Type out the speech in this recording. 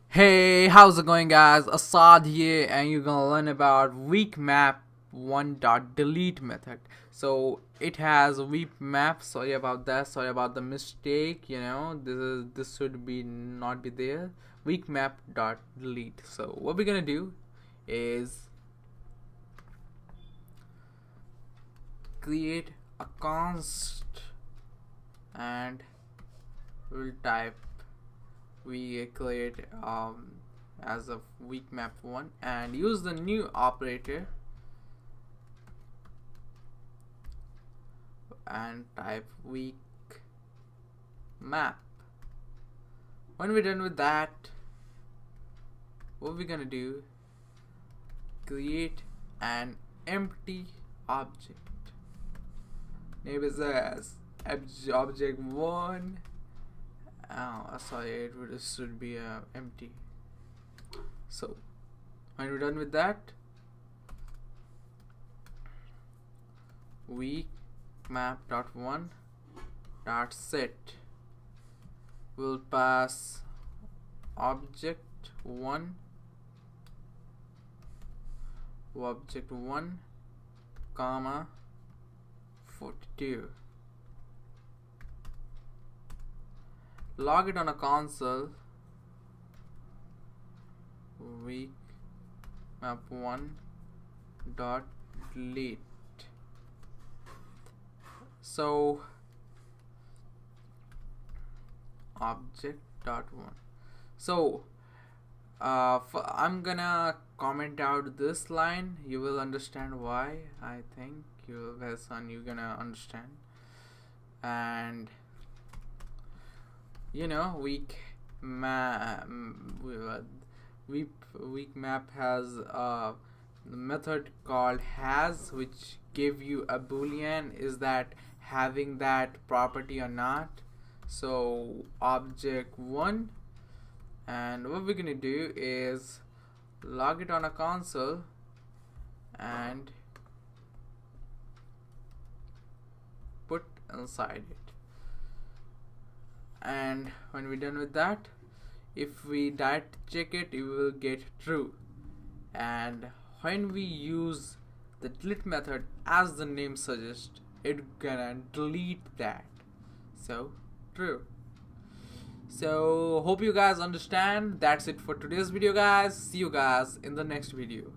Hey, how's it going, guys? Assad here, and you're gonna learn about WeakMap1.delete method. So it has WeakMap. Sorry about that. Sorry about the mistake. This should be not be there. WeakMap.delete. So what we're gonna do is create a const and we'll type we create as a WeakMap1 and use the new operator and type WeakMap. When we're done with that, what we're gonna do, create an empty object. Name is as object1. Oh, sorry, it should be empty. So when we're done with that, WeakMap.1.set will pass object1 comma 42. Log it on a console WeakMap1.delete. So object.1. So I'm gonna comment out this line. You will understand why. I think you're gonna understand. And WeakMap has a method called has, which give you a boolean, is that having that property or not. So object1, and what we're gonna do is log it on a console and put inside it. And when we're done with that, if we check it, we will get true. And when we use the delete method, as the name suggests, it gonna delete that. So true. So hope you guys understand. That's it for today's video, guys. See you guys in the next video.